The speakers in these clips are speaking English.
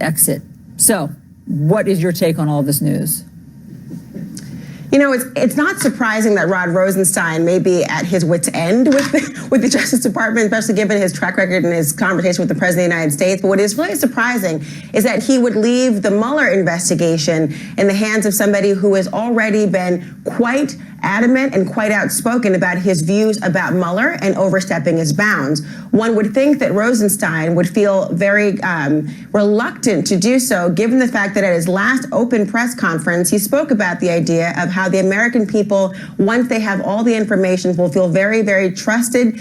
exit. So, what is your take on all this news? You know, it's not surprising that Rod Rosenstein may be at his wit's end with the Justice Department, especially given his track record and his conversation with the President of the United States. But what is really surprising is that he would leave the Mueller investigation in the hands of somebody who has already been quite adamant and quite outspoken about his views about Mueller and overstepping his bounds. One would think that Rosenstein would feel very reluctant to do so, given the fact that at his last open press conference, he spoke about the idea of how the American people, once they have all the information, will feel very, very trusting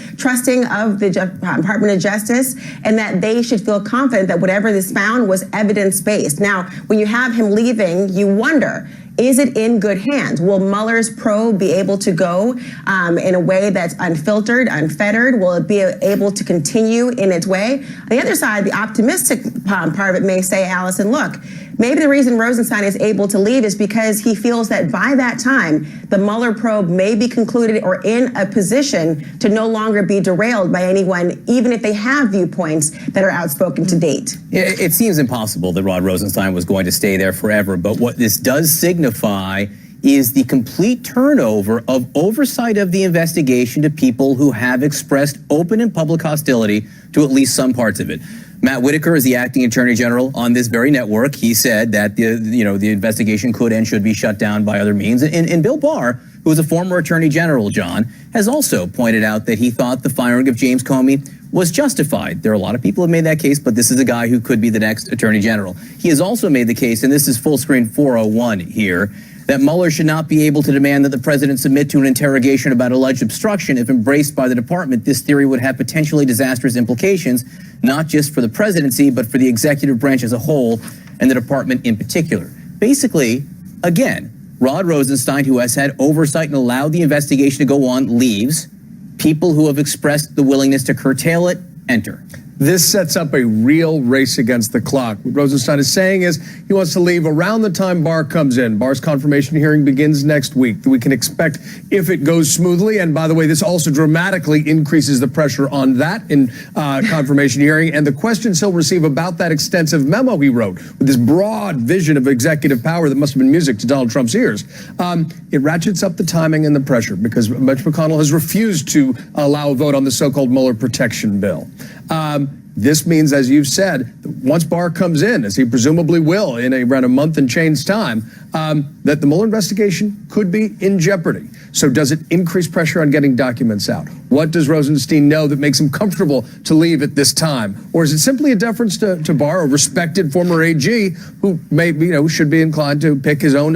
of the Department of Justice, and that they should feel confident that whatever is found was evidence-based. Now, when you have him leaving, you wonder, is it in good hands? Will Mueller's probe be able to go in a way that's unfiltered, unfettered? Will it be able to continue in its way? On the other side, the optimistic part of it may say, Allison, look, maybe the reason Rosenstein is able to leave is because he feels that by that time, the Mueller probe may be concluded or in a position to no longer be derailed by anyone, even if they have viewpoints that are outspoken to date. It seems impossible that Rod Rosenstein was going to stay there forever, but what this does signify is the complete turnover of oversight of the investigation to people who have expressed open and public hostility to at least some parts of it. Matt Whitaker is the acting attorney general on this very network. He said that the investigation could and should be shut down by other means. And Bill Barr, who is a former attorney general, John, has also pointed out that he thought the firing of James Comey was justified. There are a lot of people who have made that case, but this is a guy who could be the next attorney general. He has also made the case, and this is full screen 401 here, that Mueller should not be able to demand that the president submit to an interrogation about alleged obstruction. If embraced by the department, this theory would have potentially disastrous implications, not just for the presidency, but for the executive branch as a whole and the department in particular. Basically, again, Rod Rosenstein, who has had oversight and allowed the investigation to go on, leaves. People who have expressed the willingness to curtail it enter. This sets up a real race against the clock. What Rosenstein is saying is he wants to leave around the time Barr comes in. Barr's confirmation hearing begins next week. We can expect, if it goes smoothly, and by the way, this also dramatically increases the pressure on that confirmation hearing, and the questions he'll receive about that extensive memo he wrote with this broad vision of executive power that must have been music to Donald Trump's ears. It ratchets up the timing and the pressure because Mitch McConnell has refused to allow a vote on the so-called Mueller protection bill. This means, as you've said, once Barr comes in, as he presumably will in around a month and change time, that the Mueller investigation could be in jeopardy. So does it increase pressure on getting documents out? What does Rosenstein know that makes him comfortable to leave at this time? Or is it simply a deference to Barr, a respected former AG who may, should be inclined to pick his own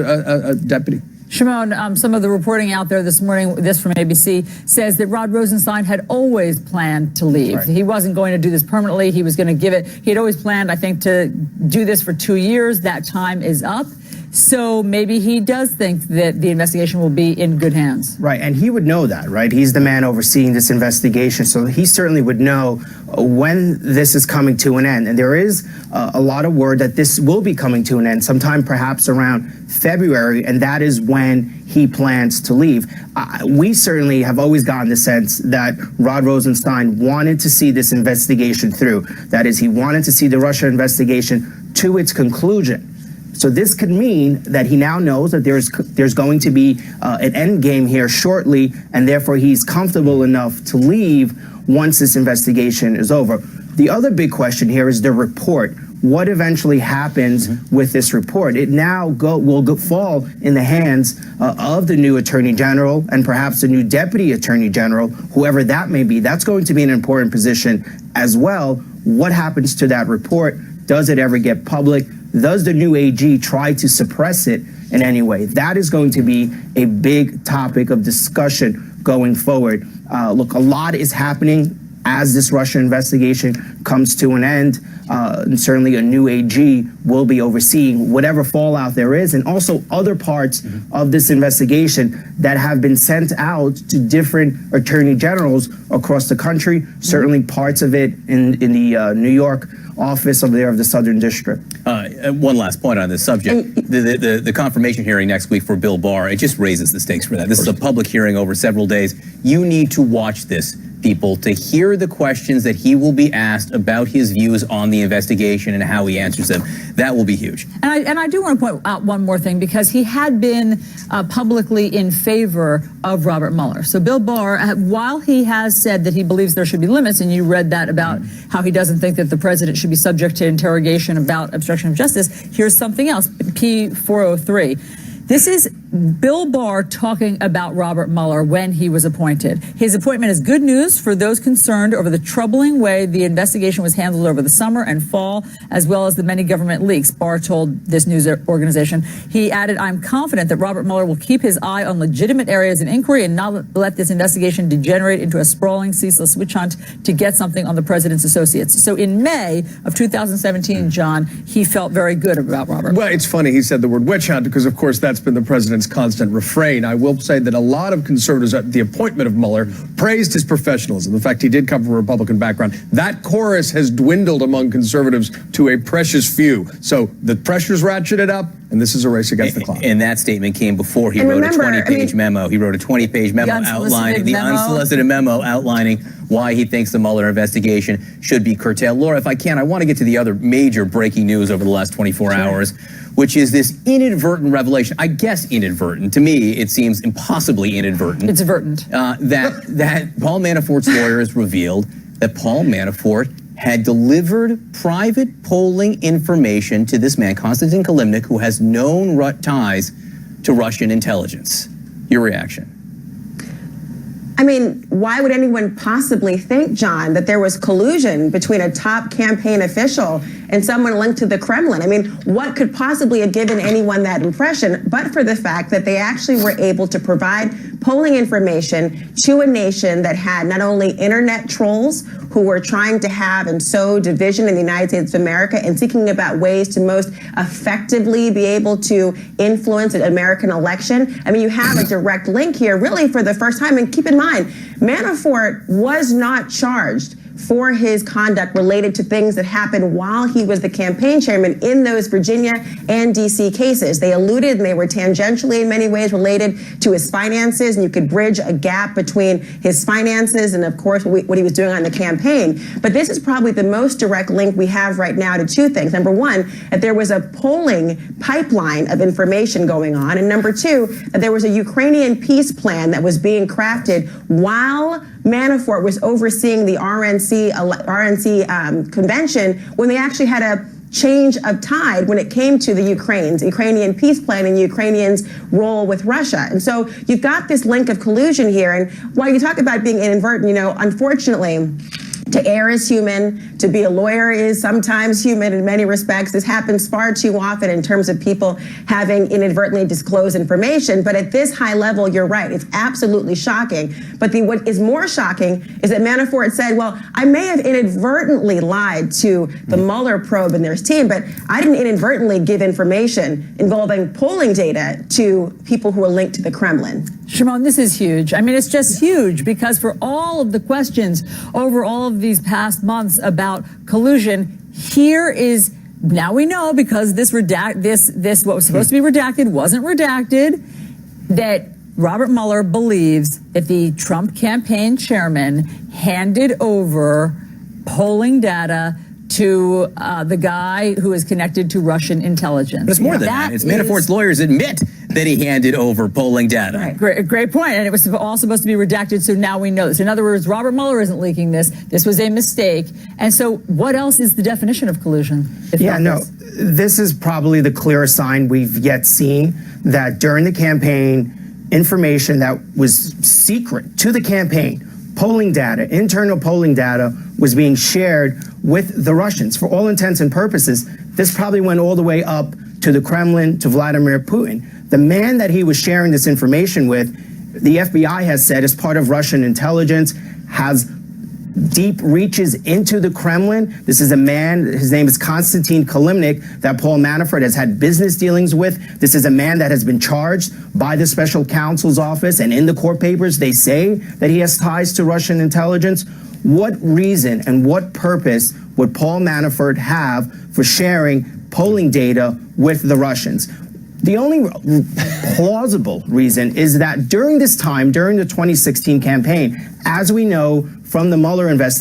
deputy? Shimon, some of the reporting out there this morning, this from ABC, says that Rod Rosenstein had always planned to leave. Right. He wasn't going to do this permanently. He was going to give it. He had always planned, I think, to do this for 2 years. That time is up. So maybe he does think that the investigation will be in good hands. Right, and he would know that, right? He's the man overseeing this investigation, so he certainly would know when this is coming to an end. And there is a lot of word that this will be coming to an end, sometime perhaps around February, and that is when he plans to leave. We certainly have always gotten the sense that Rod Rosenstein wanted to see this investigation through. That is, he wanted to see the Russia investigation to its conclusion. So this could mean that he now knows that there's going to be an end game here shortly, and therefore he's comfortable enough to leave once this investigation is over. The other big question here is the report. What eventually happens with this report? It now will fall in the hands of the new Attorney General and perhaps the new Deputy Attorney General, whoever that may be. That's going to be an important position as well. What happens to that report? Does it ever get public? Does the new AG try to suppress it in any way? That is going to be a big topic of discussion going forward. Look, a lot is happening as this Russia investigation comes to an end. And certainly a new AG will be overseeing whatever fallout there is, and also other parts of this investigation that have been sent out to different attorney generals across the country, certainly parts of it in the New York office of the Southern District. One last point on this subject. The confirmation hearing next week for Bill Barr, it just raises the stakes for that. This is a public hearing over several days. You need to watch this people to hear the questions that he will be asked about his views on the investigation and how he answers them. That will be huge. And I do want to point out one more thing, because he had been publicly in favor of Robert Mueller. So Bill Barr, while he has said that he believes there should be limits, and you read that about how he doesn't think that the president should be subject to interrogation about obstruction of justice, here's something else, P403. This is Bill Barr talking about Robert Mueller when he was appointed. His appointment is good news for those concerned over the troubling way the investigation was handled over the summer and fall, as well as the many government leaks, Barr told this news organization. He added, I'm confident that Robert Mueller will keep his eye on legitimate areas of inquiry and not let this investigation degenerate into a sprawling, ceaseless witch hunt to get something on the president's associates. So in May of 2017, John, he felt very good about Robert. Well, it's funny he said the word witch hunt, because of course that's been the president's constant refrain. I will say that a lot of conservatives at the appointment of Mueller praised his professionalism. In fact, he did come from a Republican background. That chorus has dwindled among conservatives to a precious few. So the pressure's ratcheted up, and this is a race against the clock. And that statement came before he wrote a 20-page memo. He wrote a 20-page memo outlining the unsolicited memo outlining why he thinks the Mueller investigation should be curtailed. Laura, if I can, I want to get to the other major breaking news over the last 24 hours, which is this inadvertent revelation. I guess inadvertent. To me, it seems impossibly inadvertent. It's advertent. That Paul Manafort's lawyers revealed that Paul Manafort had delivered private polling information to this man, Konstantin Kilimnik, who has known ties to Russian intelligence. Your reaction? I mean, why would anyone possibly think, John, that there was collusion between a top campaign official and someone linked to the Kremlin? I mean, what could possibly have given anyone that impression, but for the fact that they actually were able to provide polling information to a nation that had not only internet trolls who were trying to have and sow division in the United States of America and seeking about ways to most effectively be able to influence an American election. I mean, you have a direct link here, really, for the first time. And keep in mind, Manafort was not charged for his conduct related to things that happened while he was the campaign chairman in those Virginia and DC cases. They alluded and they were tangentially in many ways related to his finances, and you could bridge a gap between his finances and, of course, what he was doing on the campaign. But this is probably the most direct link we have right now to two things. Number one, that there was a polling pipeline of information going on, and number two, that there was a Ukrainian peace plan that was being crafted while Manafort was overseeing the RNC convention, when they actually had a change of tide when it came to the Ukrainian peace plan and Ukrainians' role with Russia. And so you've got this link of collusion here. And while you talk about being inadvertent, you know, unfortunately, to err is human, to be a lawyer is sometimes human in many respects. This happens far too often in terms of people having inadvertently disclosed information. But at this high level, you're right, it's absolutely shocking. But what is more shocking is that Manafort said, well, I may have inadvertently lied to the Mueller probe and their team, but I didn't inadvertently give information involving polling data to people who are linked to the Kremlin. Shimon, this is huge. I mean, it's just huge, because for all of the questions over all of these past months about collusion, here is, now we know, because this what was supposed to be redacted wasn't redacted, that Robert Mueller believes that the Trump campaign chairman handed over polling data to the guy who is connected to Russian intelligence. But it's more than that. It's Manafort's lawyers admit that he handed over polling data. Right. Great point. And it was all supposed to be redacted, so now we know this. In other words, Robert Mueller isn't leaking this. This was a mistake. And so what else is the definition of collusion? This is probably the clearest sign we've yet seen that during the campaign, information that was secret to the campaign, polling data, internal polling data, was being shared with the Russians. For all intents and purposes, this probably went all the way up to the Kremlin, to Vladimir Putin. The man that he was sharing this information with, the FBI has said, is part of Russian intelligence, has deep reaches into the Kremlin. This is a man, his name is Konstantin Kilimnik, that Paul Manafort has had business dealings with. This is a man that has been charged by the special counsel's office, and in the court papers, they say that he has ties to Russian intelligence. What reason and what purpose would Paul Manafort have for sharing polling data with the Russians? The only plausible reason is that during this time, during the 2016 campaign, as we know from the Mueller investigation.